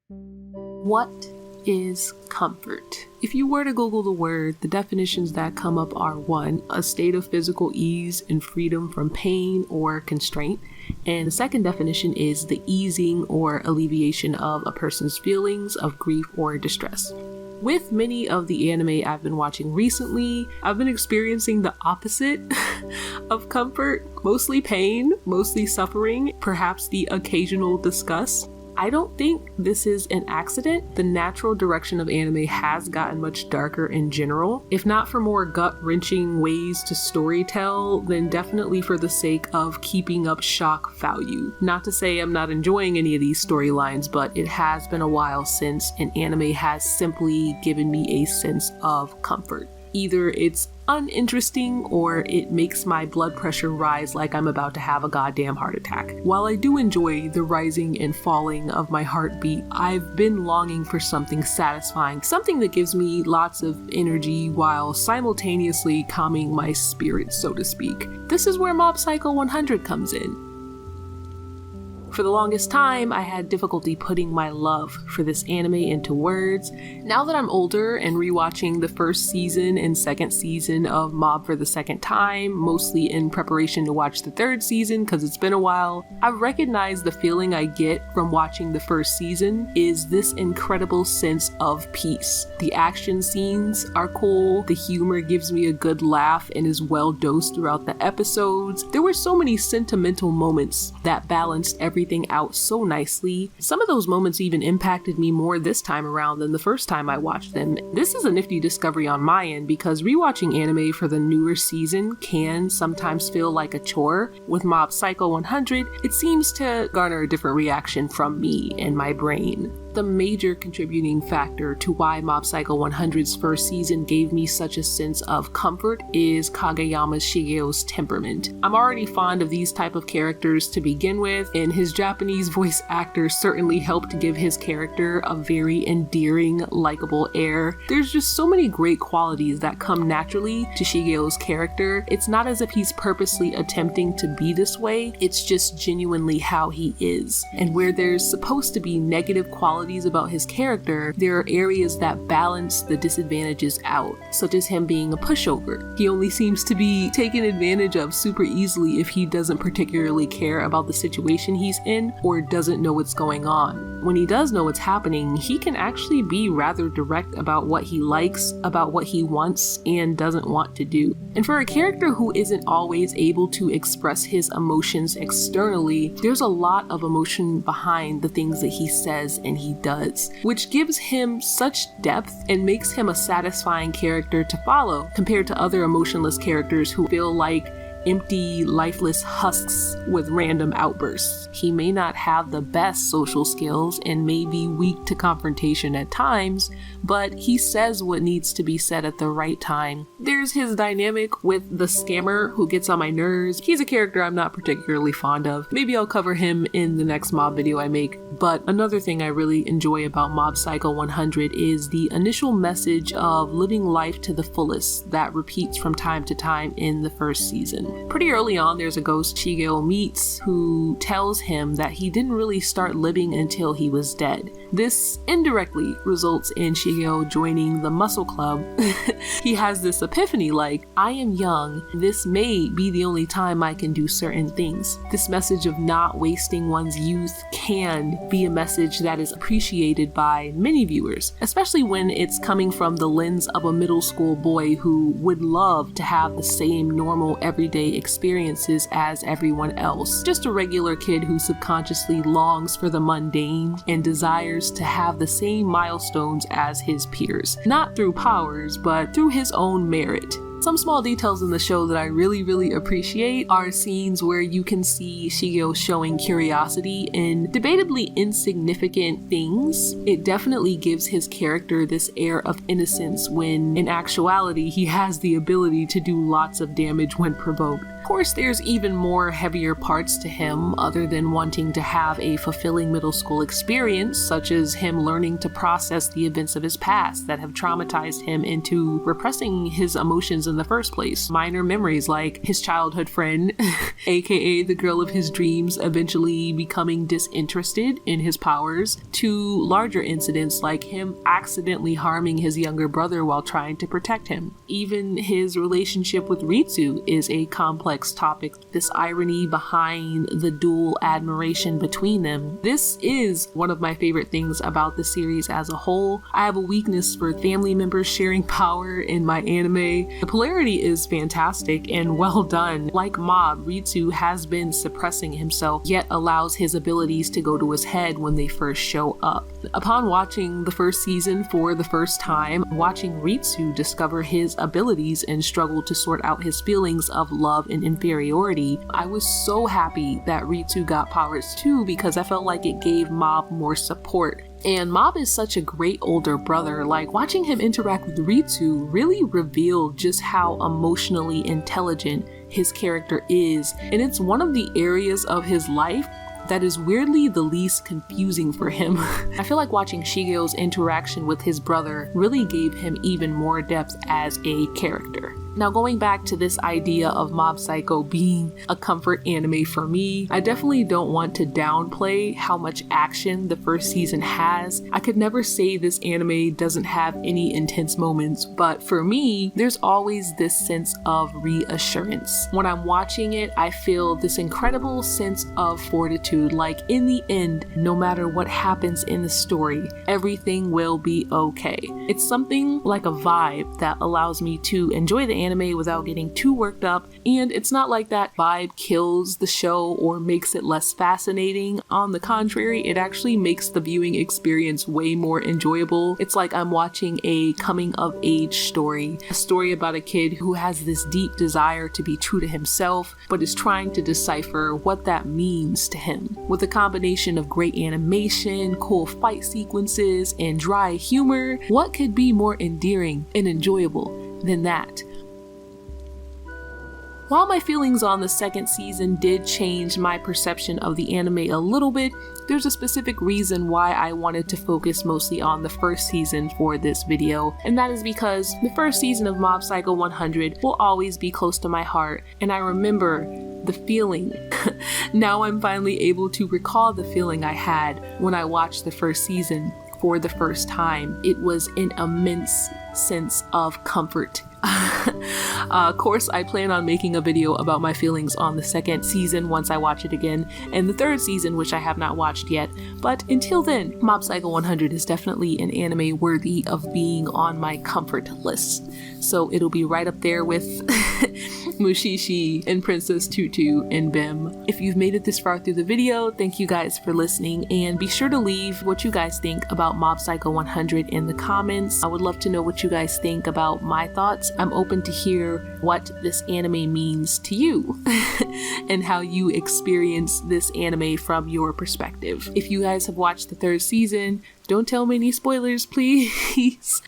What is comfort? If you were to Google the word, the definitions that come up are 1, a state of physical ease and freedom from pain or constraint. And the second definition is the easing or alleviation of a person's feelings of grief or distress. With many of the anime I've been watching recently, I've been experiencing the opposite of comfort, mostly pain, mostly suffering, perhaps the occasional disgust. I don't think this is an accident. The natural direction of anime has gotten much darker in general. If not for more gut-wrenching ways to storytell, then definitely for the sake of keeping up shock value. Not to say I'm not enjoying any of these storylines, but it has been a while since an anime has simply given me a sense of comfort. Either it's uninteresting or it makes my blood pressure rise like I'm about to have a goddamn heart attack. While I do enjoy the rising and falling of my heartbeat, I've been longing for something satisfying, something that gives me lots of energy while simultaneously calming my spirit, so to speak. This is where Mob Psycho 100 comes in. For the longest time, I had difficulty putting my love for this anime into words. Now that I'm older and rewatching the first season and second season of Mob for the second time, mostly in preparation to watch the third season because it's been a while, I've recognized the feeling I get from watching the first season is this incredible sense of peace. The action scenes are cool, the humor gives me a good laugh and is well dosed throughout the episodes. There were so many sentimental moments that balanced everything out so nicely. Some of those moments even impacted me more this time around than the first time I watched them. This is a nifty discovery on my end because rewatching anime for the newer season can sometimes feel like a chore. With Mob Psycho 100, it seems to garner a different reaction from me and my brain. The major contributing factor to why Mob Psycho 100's first season gave me such a sense of comfort is Kageyama Shigeo's temperament. I'm already fond of these type of characters to begin with, and his Japanese voice actor certainly helped to give his character a very endearing, likable air. There's just so many great qualities that come naturally to Shigeo's character. It's not as if he's purposely attempting to be this way, it's just genuinely how he is. And where there's supposed to be negative qualities about his character, there are areas that balance the disadvantages out, such as him being a pushover. He only seems to be taken advantage of super easily if he doesn't particularly care about the situation he's in or doesn't know what's going on. When he does know what's happening, he can actually be rather direct about what he likes, about what he wants and doesn't want to do. And for a character who isn't always able to express his emotions externally, there's a lot of emotion behind the things that he says and he does, which gives him such depth and makes him a satisfying character to follow compared to other emotionless characters who feel like empty, lifeless husks with random outbursts. He may not have the best social skills and may be weak to confrontation at times, but he says what needs to be said at the right time. There's his dynamic with the scammer who gets on my nerves. He's a character I'm not particularly fond of. Maybe I'll cover him in the next Mob video I make. But another thing I really enjoy about Mob Psycho 100 is the initial message of living life to the fullest that repeats from time to time in the first season. Pretty early on, there's a ghost Shigeo meets who tells him that he didn't really start living until he was dead. This indirectly results in Shigeo joining the Muscle Club. He has this epiphany like, I am young, this may be the only time I can do certain things. This message of not wasting one's youth can be a message that is appreciated by many viewers, especially when it's coming from the lens of a middle school boy who would love to have the same normal everyday experiences as everyone else. Just a regular kid who subconsciously longs for the mundane and desires to have the same milestones as his peers. Not through powers, but through his own merit. Some small details in the show that I really appreciate are scenes where you can see Shigeo showing curiosity in debatably insignificant things. It definitely gives his character this air of innocence when in actuality he has the ability to do lots of damage when provoked. course, there's even more heavier parts to him other than wanting to have a fulfilling middle school experience, such as him learning to process the events of his past that have traumatized him into repressing his emotions in the first place. Minor memories like his childhood friend, aka the girl of his dreams, eventually becoming disinterested in his powers, to larger incidents like him accidentally harming his younger brother while trying to protect him. Even his relationship with Ritsu is a complex topic. This irony behind the dual admiration between them. This is one of my favorite things about the series as a whole. I have a weakness for family members sharing power in my anime. The polarity is fantastic and well done. Like Mob, Ritsu has been suppressing himself, yet allows his abilities to go to his head when they first show up. Upon watching the first season for the first time, watching Ritsu discover his abilities and struggle to sort out his feelings of love and inferiority, I was so happy that Ritsu got powers too, because I felt like it gave Mob more support. And Mob is such a great older brother. Like, watching him interact with Ritsu really revealed just how emotionally intelligent his character is, and it's one of the areas of his life that is weirdly the least confusing for him. I feel like watching Shigeo's interaction with his brother really gave him even more depth as a character. Now, going back to this idea of Mob Psycho being a comfort anime for me, I definitely don't want to downplay how much action the first season has. I could never say this anime doesn't have any intense moments, but for me, there's always this sense of reassurance. When I'm watching it, I feel this incredible sense of fortitude, like in the end, no matter what happens in the story, everything will be okay. It's something like a vibe that allows me to enjoy the anime without getting too worked up, and it's not like that vibe kills the show or makes it less fascinating. On the contrary, it actually makes the viewing experience way more enjoyable. It's like I'm watching a coming of age story, a story about a kid who has this deep desire to be true to himself, but is trying to decipher what that means to him. With a combination of great animation, cool fight sequences, and dry humor, what could be more endearing and enjoyable than that? While my feelings on the second season did change my perception of the anime a little bit, there's a specific reason why I wanted to focus mostly on the first season for this video, and that is because the first season of Mob Psycho 100 will always be close to my heart, and I remember the feeling. Now I'm finally able to recall the feeling I had when I watched the first season for the first time. It was an immense sense of comfort. Of course, I plan on making a video about my feelings on the second season once I watch it again, and the third season, which I have not watched yet. But until then, Mob Psycho 100 is definitely an anime worthy of being on my comfort list. So it'll be right up there with Mushishi and Princess Tutu and Bim. If you've made it this far through the video, thank you guys for listening, and be sure to leave what you guys think about Mob Psycho 100 in the comments. I would love to know what you guys think about my thoughts. I'm open to hear what this anime means to you and how you experience this anime from your perspective. If you guys have watched the third season, don't tell me any spoilers, please.